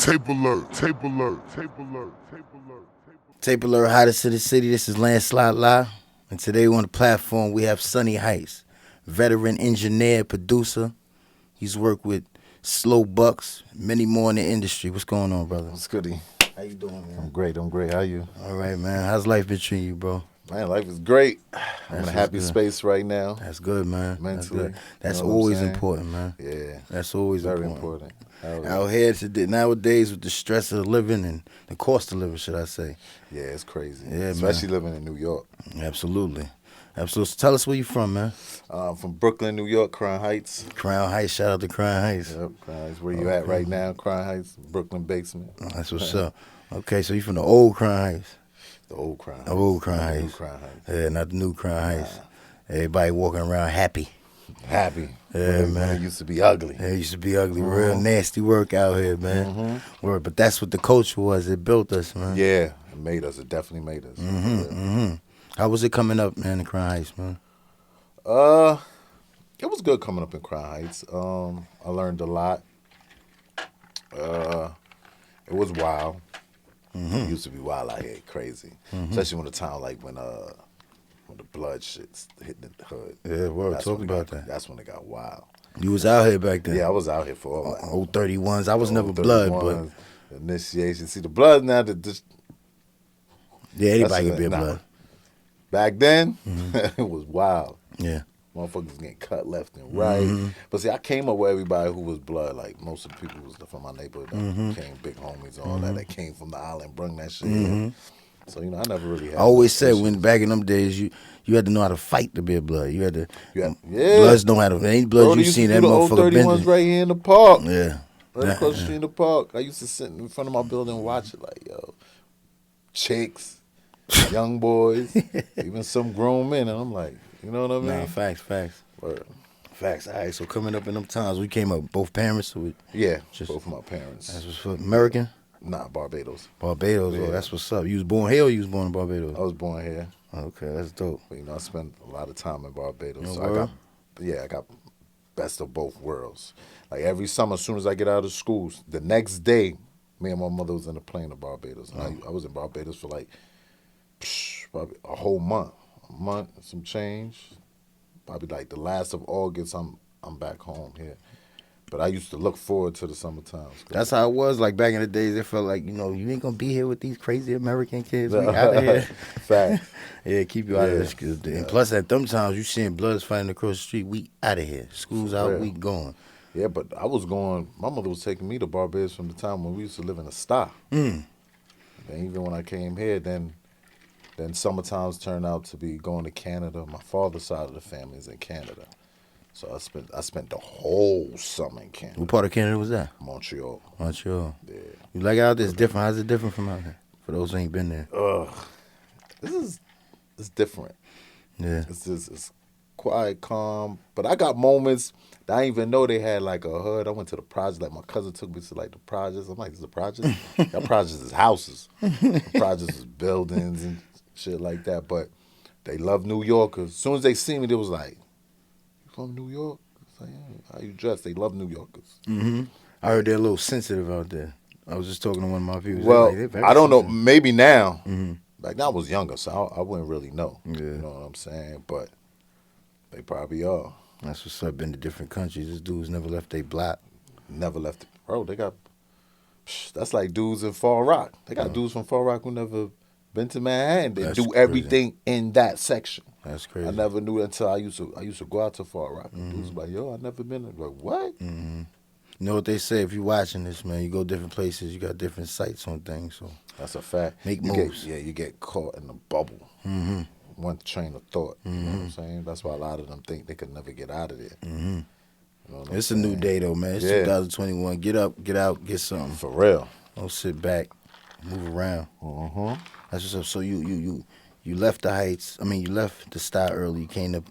Tape alert, tape alert, tape alert, tape alert. Tapealert, hottest to the city. This is Landslide Live. And today on the platform we have Sonny Heights, veteran engineer, producer. He's worked with Slow Bucks, many more in the industry. What's going on, brother? What's goody? How you doing, man? I'm great. How you? All right, man. How's life been treating you, bro? Man, life is great. I'm That's in a happy good. space right now. That's good, man. Mentally. That's good. That's You know what I'm always saying? important, man. Yeah. That's always Very important. important. Out here today, nowadays with the stress of living and the cost of living, should I say. Yeah, it's crazy. Yeah, especially living in New York. Absolutely. Absolutely. So tell us where you from, man. From Brooklyn, New York, Crown Heights. Crown Heights. Shout out to Crown Heights. Yep, Crown Heights. Where you at right now? Crown Heights, Brooklyn basement. That's what's up. Okay, so you from the old Crown Heights. The old Crown Heights. The old Crown Not the Heights. new Crown Heights. Yeah, not the new Crown Heights. Everybody walking around happy. Happy. Yeah, When man. it used to be ugly. Yeah, it used to be ugly. Real nasty work out here, man. Word, but that's what the culture was. It built us, man. Yeah, it made us. It definitely made us. How was it coming up, man, in Crown Heights, man? It was good coming up in Crown Heights. I learned a lot. It was wild. It used to be wild out here, crazy. Especially when the time when the blood shit hit the hood. Yeah, word. That's Talk when it about got- that. That's when it got wild. You was out here back then. Yeah, I was out here for all that. Old 31s. I was never Old blood, 31s, initiation. See, the blood now, but yeah, anybody That's can be a it. Nah. blood. back then, it was wild. Yeah. Motherfuckers getting cut left and right. But see, I came up with everybody who was blood. Like, most of the people was from my neighborhood that came, big homies and all that came from the island, brung that shit in. So, I never really had I always no said issues. when back in them days, you had to know how to fight to be a blood. You had to. Yeah. Bloods know how to. Any blood Bro, you they used seen to that do the old motherfucker 31s bending. right here in the park. Yeah. Right across the street in the park. I used to sit in front of my building and watch it like, yo, chicks, young boys, even some grown men. And I'm like, you know what I mean? Nah, facts. Word. Facts. All right, so coming up in them times, we came up with both parents. So Yeah, Just- both of my parents. that's what's up. American? Nah, Barbados. Barbados. Yeah. Oh, that's what's up. You was born here or you was born in Barbados? I was born here. Okay, that's dope. But, I spent a lot of time in Barbados. Oh, So word? I got best of both worlds. Like every summer, as soon as I get out of school, the next day, me and my mother was in a plane to Barbados. And I was in Barbados for probably a whole month. A month, and some change. Probably like the last of August, I'm back home here. But I used to look forward to the summer times. That's how it was. Like back in the days, it felt like, you ain't gonna be here with these crazy American kids. We out of here. Facts. Yeah, keep you out of Yeah. this. And plus, at them times, you seeing bloods fighting across the street. We out of here. School's out. real. We going. Yeah, but I was going. My mother was taking me to Barbados from the time when we used to live in a star. And even when I came here, then summer times turned out to be going to Canada. My father's side of the family is in Canada, so I spent the whole summer in Canada. What part of Canada was that? Montreal. Montreal. Yeah. You like out there? It's different. How's it different from out here? For those who ain't been there. It's different. Yeah. It's quiet, calm. But I got moments that I didn't even know they had like a hood. I went to the project. Like my cousin took me to like the projects. I'm like, this is a project? That projects is houses. The projects is buildings and shit like that. But they love New Yorkers. As soon as they see me, they was like, you from New York? I was like, yeah. How you dressed? They love New Yorkers. I heard they're a little sensitive out there. I was just talking to one of my viewers. Well, They're very I don't know. sensitive. Maybe now. Like now I was younger, so I wouldn't really know. Yeah. You know what I'm saying? But they probably are. That's what's up. Been to different countries. This dude's never left their block. Never left it. Bro, they got, that's like dudes in Far Rock. They got dudes from Far Rock who never been to Manhattan. They That's do crazy. everything in that section. That's crazy. I never knew until I used to go out to Far Rock. And dudes like, yo, I never been there. Like, what? You know what they say? If you're watching this, man, you go different places. You got different sights on things. So That's a fact. Make you moves. You get caught in a bubble. One train of thought. You know what I'm saying? That's why a lot of them think they could never get out of there. You know what I'm it's a new saying? day, though, man. It's Yeah. 2021. Get up, get out, get something. For real. Don't sit back, move around. That's what's up. So you left the Heights. I mean, you left the Star early. You came to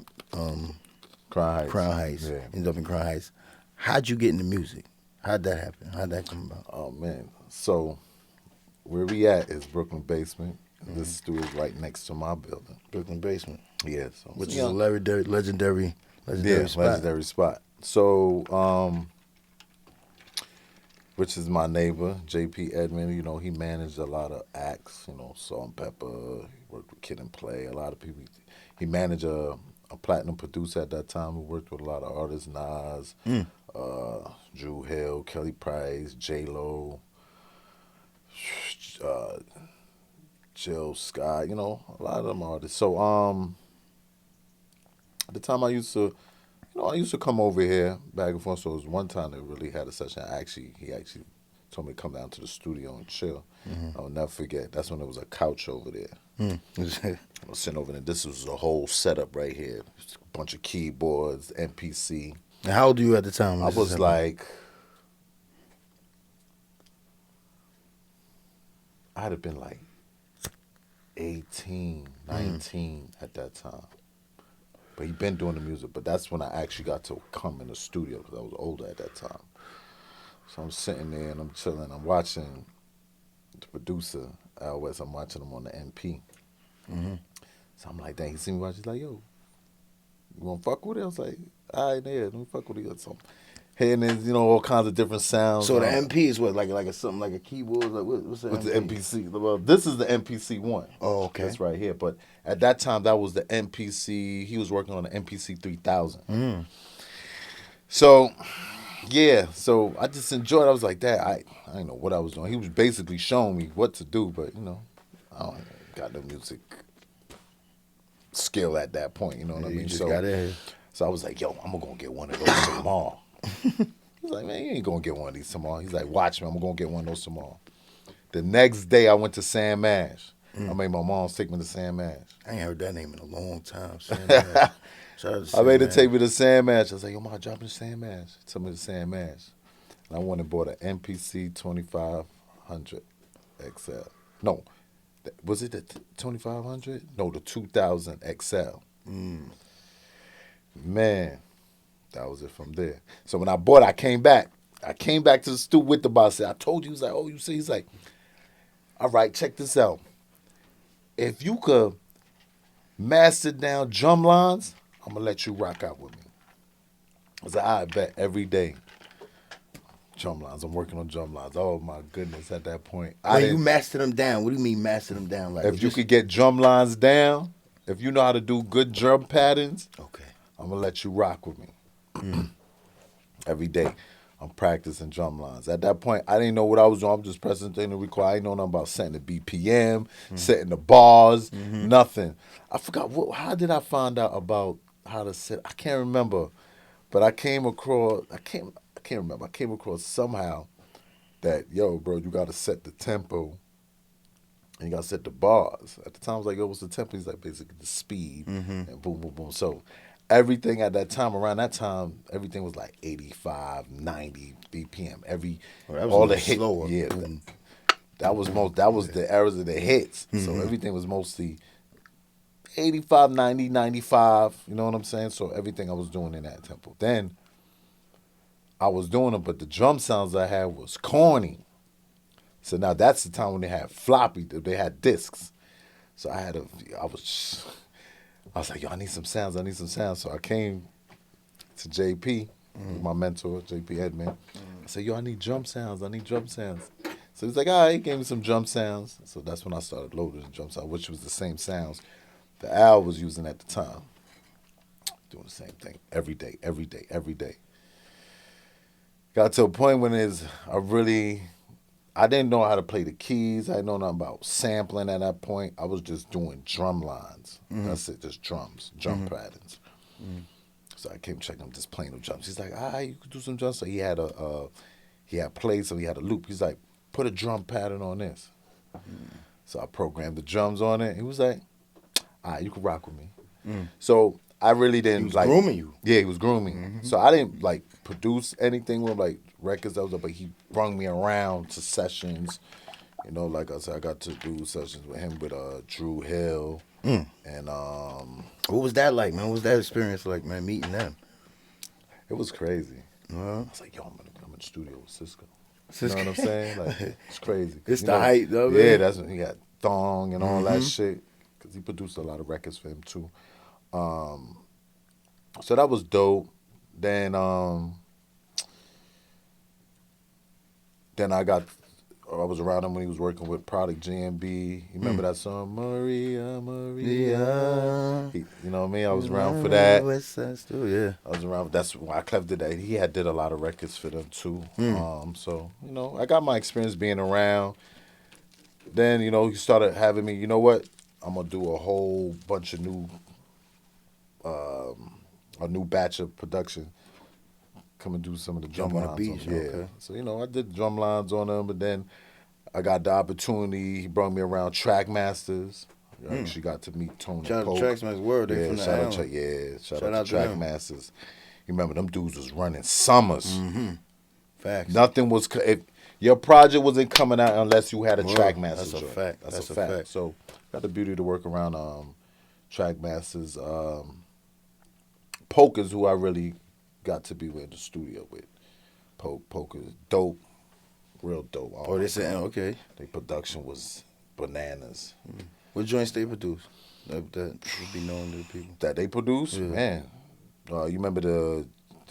Crown Heights. Yeah. Yeah. Ended up in Crown Heights. How'd you get into music? How'd that happen? How'd that come about? Oh man. So where we at is Brooklyn Basement. This studio is right next to my building. Brooklyn Basement, Yeah. So which is a legendary spot. legendary spot. So which is my neighbor, J.P. Edmund. You know, he managed a lot of acts. You know, Salt and Pepper. He worked with Kid and Play. A lot of people. He managed a platinum producer at that time who worked with a lot of artists, Nas, Drew Hill, Kelly Price, J Lo, Jill Scott. You know, a lot of them artists. So at the time I used to. I used to come over here back and forth. So it was one time that really had a session. He actually told me to come down to the studio and chill. I'll never forget. That's when there was a couch over there. I was sitting over there. This was a whole setup right here. A bunch of keyboards, MPC. And how old were you at the time? I was like, I had been like 18, 19 at that time. But he'd been doing the music, but that's when I actually got to come in the studio because I was older at that time. So I'm sitting there and I'm chilling. I'm watching the producer, Al West. I'm watching him on the MP. So I'm like, dang, he see me watching. He's like, yo, you want to fuck with it? I was like, all right, yeah, let me fuck with it or something. And then, you know, all kinds of different sounds. So the MP is what, like something like a keyboard? Like what's the What's MP? the MPC? Well, this is the MPC one. Oh, okay. That's right here. But at that time, that was the MPC. He was working on the MPC 3000. So, yeah. So I just enjoyed it. I was like, Dad, I didn't know what I was doing. He was basically showing me what to do, but, you know, I don't got no music skill at that point. You know what I mean? You just got in. So I was like, yo, I'm going to get one of those tomorrow. He's like, man, you ain't going to get one of these tomorrow. He's like, watch me, I'm going to get one of those tomorrow. The next day, I went to Sam Ash. I made my mom take me to Sam Ash. I ain't heard that name in a long time. Sam Ash. Shout out to I Sam made her Ash. take me to Sam Ash. I was like, yo, Ma, drop me to Sam Ash. She took me to Sam Ash. And I went and bought an MPC 2500 XL. No, was it the 2500? No, the 2000 XL. Man, that was it from there. So when I bought it, I came back. I came back to the studio with the boss. I told you, he was like, oh, you see? He's like, all right, check this out. If you could master down drum lines, I'm going to let you rock out with me. I was like, I bet every day. Drum lines. I'm working on drum lines. Oh, my goodness, at that point. When you master them down, what do you mean master them down? Like If you could get drum lines down, if you know how to do good drum patterns, okay, I'm going to let you rock with me. Every day, I'm practicing drum lines. At that point, I didn't know what I was doing. I'm just pressing things to record. I didn't know nothing about setting the BPM, setting the bars, nothing. I forgot, how did I find out about how to set? I can't remember. But I came across, I can't remember. I came across somehow that, yo, bro, you got to set the tempo and you got to set the bars. At the time, I was like, yo, what's the tempo? He's like, basically the speed and boom, boom, boom. So everything at that time, around that time, everything was like 85, 90 BPM. All the hits. Slower. Yeah, that was the eras of the hits. So everything was mostly 85, 90, 95, you know what I'm saying? So everything I was doing in that tempo. Then I was doing it, but the drum sounds I had was corny. So now that's the time when they had they had discs. So I was like, yo, I need some sounds. So I came to JP, my mentor, J.P. Edmund. I said, yo, I need drum sounds. So he's like, all right, he gave me some drum sounds. So that's when I started loading the drum sounds, which was the same sounds the Al was using at the time. Doing the same thing every day. Got to a point when I didn't know how to play the keys. I didn't know nothing about sampling at that point. I was just doing drum lines. That's it, just drums, drum patterns. So I came checking him, just playing the drums. He's like, you could do some drums. So he had plays, so he had a loop. He's like, put a drum pattern on this. So I programmed the drums on it. He was like, all right, you can rock with me. So I really didn't grooming you. Yeah, he was grooming. So I didn't produce anything with records but he brung me around to sessions. You know, like I said, I got to do sessions with him with Drew Hill and what was that like, man? What was that experience like, man? Meeting them. It was crazy. I was like, yo, I'm in the studio with Cisco. You know what I'm saying? It's crazy. It's the height, though, man. Yeah, that's when he got Thong and all that shit. Because he produced a lot of records for him, too. So that was dope. Then then I was around him when he was working with Product GMB. You remember that song, Maria, Maria? Yeah. You know what I mean? I was around for that. West Side Story, yeah. I was around. That's why Clef did that. He did a lot of records for them too. So I got my experience being around. Then he started having me. You know what? I'm gonna do a whole bunch of a new batch of production. Come and do some of the drum Jump on the lines. beach, Yeah. okay. So I did drum lines on them, but then I got the opportunity. He brought me around Track Masters. I actually got to meet Tony Shout out Polk. to Tracksmasters World. They Yeah, from the shout out island. to shout Shout out out to to Track them. Masters. You remember them dudes was running summers. Facts. Nothing was. If your project wasn't coming out unless you had a Word. Track Masters. That's a joint. fact. That's That's a a fact. fact. So got the beauty to work around Track Masters. Polk is who I really got to be in the studio with. Polk is dope, real dope. Oh, they said, okay. Their production was bananas. What joints they produce? That would be known to the people. That they produced, Yeah. man. You remember the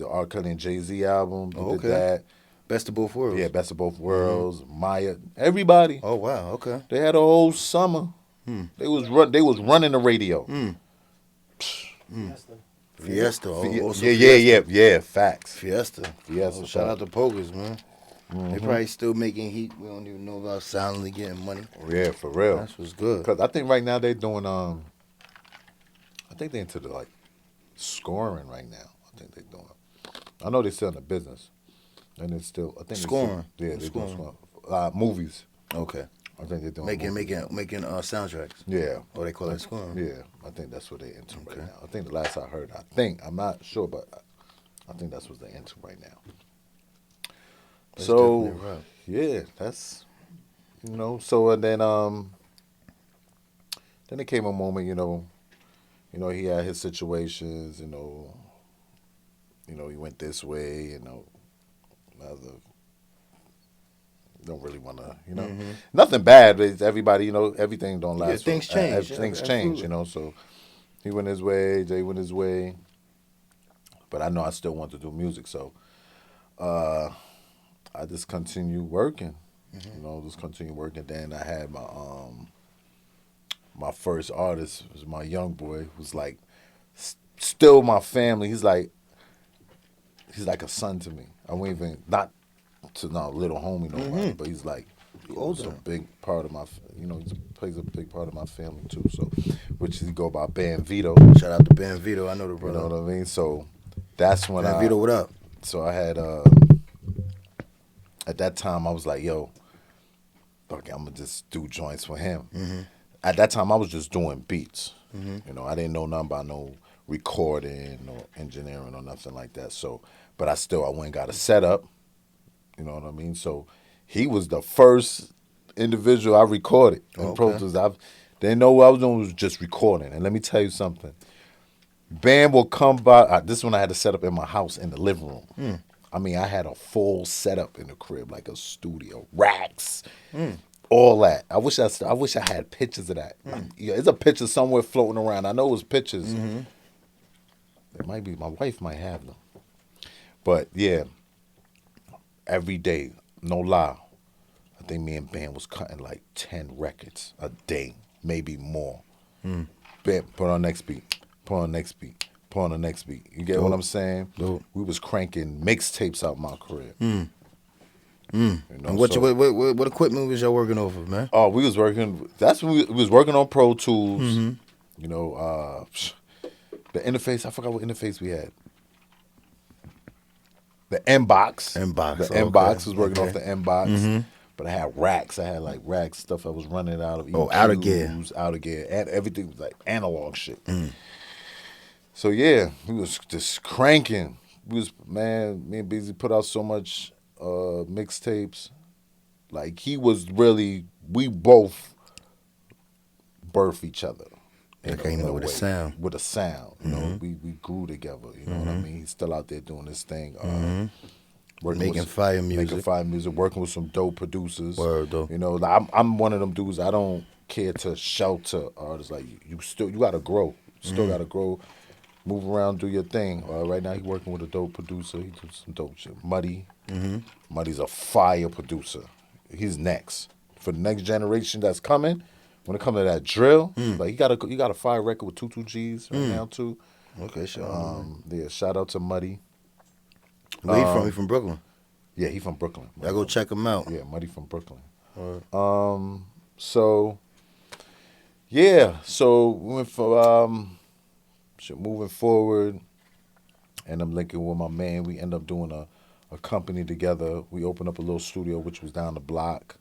R. Kelly and Jay-Z album? They did Okay. that. Best of Both Worlds. Yeah, Best of Both Worlds, Maya, everybody. Oh wow. Okay. They had a whole summer. They was running the radio. Fiesta. Also Yeah. Facts. Fiesta. Fiesta, Oh, shout out fact. to Pokers, man. They probably still making heat. We don't even know about silently getting money. Yeah, for real. That's what's good. Cause I think right now they're doing I think they're into the scoring right now. I think they're doing. I know they're still in the business, and it's still. I think Scoring. They're doing Scoring. movies. Okay. I think they're doing Making movies. soundtracks. Yeah. Oh, they call it scoring. Yeah, I think that's what they're into right now. I think the last I heard, I'm not sure, but I think that's what they're into right now. That's So definitely right. yeah, that's So and then there came a moment, he had his situations, he went this way, don't really want to, nothing bad, but it's everybody, everything don't last. Yeah, things change. Things Yeah, change, absolutely. So he went his way, Jay went his way, but I know I still want to do music, so I just continue working, just continue working. Then I had my first artist was my young boy, who's still my family. He's like a son to me. I won't even not little homie no more, but he's a big part of my, he plays a big part of my family too. So, which is go by Band Vito. Shout out to Ben Vito. I know the You brother. know what I mean? So that's when Ben Vito, what up? So I had at that time I was like, yo, okay, I'm gonna just do joints for him. At that time I was just doing beats. I didn't know nothing about no recording or engineering or nothing like that. So, but I went and got a setup. You know what I mean? So he was the first individual I recorded in Pro Tools. They didn't know what I was doing, was just recording. And let me tell you something. Band will come by. This one I had to set up in my house in the living room. I mean, I had a full setup in the crib, like a studio, racks, all that. I wish I had pictures of that. There's a picture somewhere floating around. I know it was pictures. It might be. My wife might have them. But yeah, every day, no lie, I think me and Band was cutting 10 records a day, maybe more. Band, put on next beat, put on next beat, put on the next beat. You get what I'm saying? Dope. We was cranking mixtapes out my crib. And what equipment was y'all working over, man? Oh, we was working. That's when we was working on Pro Tools. The interface. I forgot what interface we had. The Mbox. The Mbox was working off the Mbox. But I had racks. I had racks, stuff I was running out of. EQs, out of gear. And everything was analog shit. So yeah, we was just cranking. Me and Busy put out so much mixtapes. He was really, we both birthed each other. Came up with a sound. With a sound. We grew together. You know what I mean? He's still out there doing this thing. Making fire music, working with some dope producers. Word, though. I'm one of them dudes. I don't care to shelter artists. You gotta grow. Still gotta grow. Move around, do your thing. Right now, he's working with a dope producer. He does some dope shit. Muddy. Muddy's a fire producer. He's next for the next generation that's coming. When it comes to that drill, like he got a fire record with 22 Gs right now too. Okay, sure. Yeah, shout out to Muddy. Where he from? He from Brooklyn. Yeah, he from Brooklyn. I go check him out. Yeah, Muddy from Brooklyn. Alright. So yeah, so we went for moving forward, and I'm linking with my man. We end up doing a company together. We opened up a little studio, which was down the block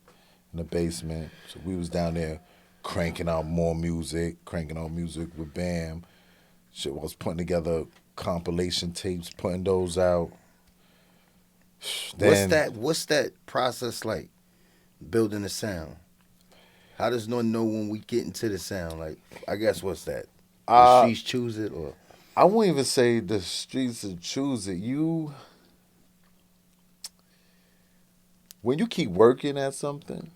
in the basement. So we was down there cranking out more music, with Bam. Shit, I was putting together compilation tapes, putting those out. What's that process like? Building a sound. How does one know when we get into the sound? Like, I guess what's that? The streets choose it, or I won't even say the streets will choose it. When you keep working at something,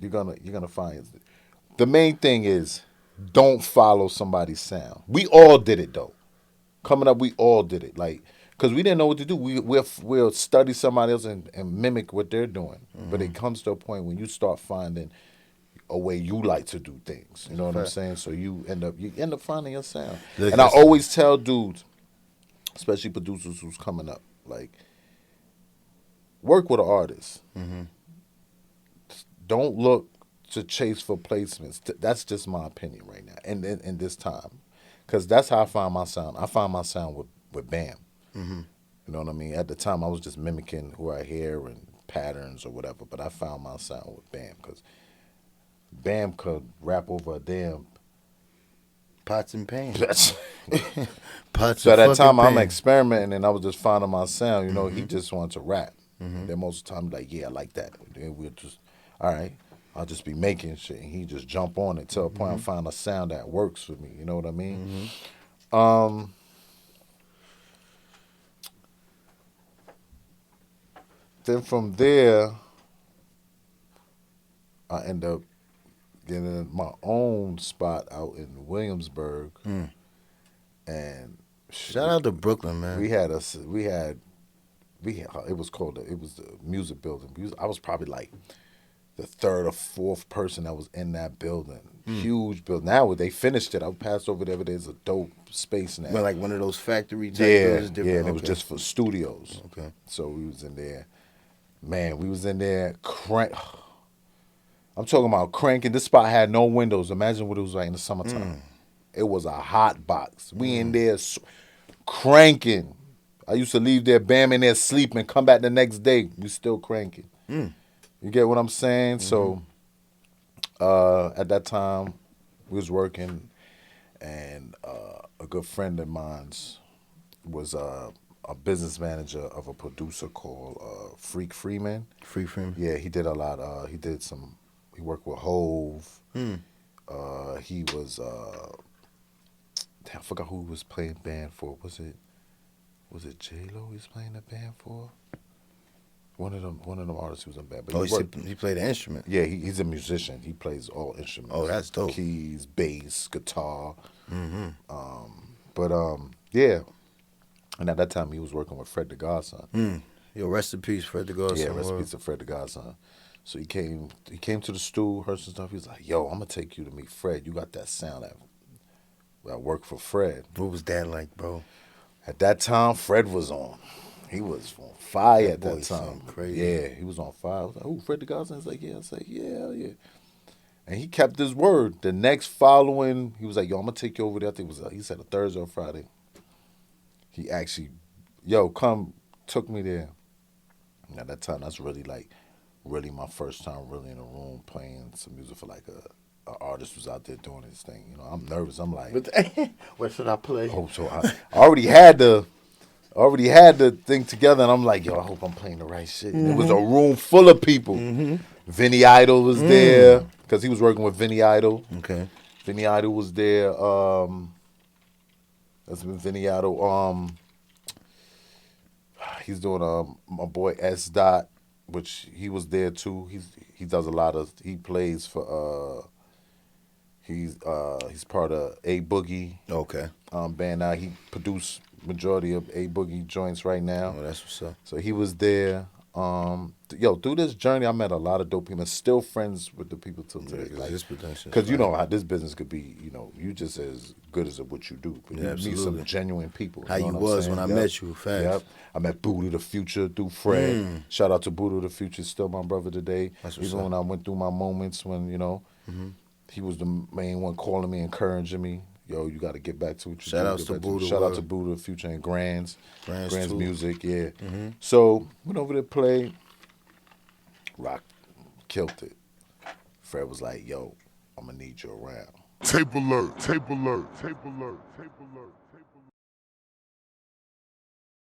you're gonna find it. The main thing is don't follow somebody's sound. We all did it though. Coming up, we all did it. Like, because we didn't know what to do. We'll study somebody else and mimic what they're doing. But it comes to a point when you start finding a way you like to do things. You know what I'm saying? So you end up finding your sound. And I always tell dudes, especially producers who's coming up, like, work with an artist. Don't look to chase for placements. That's just my opinion right now, and in this time, because that's how I find my sound. I find my sound with Bam. You know what I mean? At the time, I was just mimicking who I hear and patterns or whatever, but I found my sound with Bam because Bam could rap over a damn pots and pans. Pots. So at that time, I'm experimenting and I was just finding my sound. You know, he just wanted to rap. Then most of the time, like, yeah, I like that. Then we'll just, all right, I'll just be making shit, and he just jump on it till a point I find a sound that works for me. You know what I mean? Then from there, I end up getting my own spot out in Williamsburg, and shout out to Brooklyn, man. it was the music building. I was probably like the third or fourth person that was in that building. Huge building. Now they finished it. I passed over there, but there's a dope space now. Well, like one of those factory type buildings? Yeah, and it was just for studios. Okay. So we was in there. Man, we was in there I'm talking about cranking. This spot had no windows. Imagine what it was like in the summertime. It was a hot box. We in there cranking. I used to leave there, Bam in there sleeping, come back the next day. We still cranking. You get what I'm saying? So at that time, we was working, and a good friend of mine's was a business manager of a producer called Freak Freeman. Freak Freeman? Yeah, he did a lot. He worked with Hove. He was, I forgot who he was playing band for. Was it J-Lo he was playing the band for? One of them artists who was in band. But he played an instrument? Yeah, he's a musician. He plays all instruments. Oh, that's dope. Keys, bass, guitar. Yeah. And at that time, he was working with Fred the Godson. Yo, rest in peace, Fred the Godson. Yeah, rest in peace to Fred the Godson. So he came to the stool, heard some stuff. He was like, yo, I'm going to take you to meet Fred. You got that sound that worked for Fred. What was that like, bro? At that time, Fred was on. He was on fire at that time. Crazy. Yeah, he was on fire. I was like, oh, Fred the Godson? He's like, yeah. I was like, yeah. And he kept his word. The next following, he was like, yo, I'm going to take you over there. I think it was, he said a Thursday or Friday. He actually, took me there. And at that time, that's really my first time really in a room playing some music for like a artist who's out there doing his thing. You know, I'm nervous. I'm like, what should I play? Oh, so I already had the thing together, and I'm like, yo, I hope I'm playing the right shit. And it was a room full of people. Vinny Idol was there because he was working with Vinny Idol. Okay. Vinny Idol was there. That's been Vinny Idol. He's doing my boy S. Dot, which he was there too. He does a lot of. He plays for. He's part of A Boogie. Okay. Band now. He produced majority of A Boogie joints right now. Oh, that's what's up. So he was there. Yo, through this journey, I met a lot of dope people. And still friends with the people till today. Yeah, Like, this production. because you know how this business could be. You know, you just as good as what you do. But Yeah, you meet absolutely. some genuine people. How know you what I'm was saying? when I Yep. met you, facts. Yep. I met Buddha the Future through Fred. Shout out to Buddha the Future, still my brother today. That's what's Even up. when I went through my moments when, you know, he was the main one calling me, encouraging me. Yo, you got to get back to what you do. Shout outs Get to back Buddha, Shout out word. to Buddha the Future and Grand's Grand's too. Music, yeah. So, went over there, played. Rock killed it. Fred was like, yo, I'm going to need you around. Tape alert, tape alert, tape alert, tape alert, tape alert.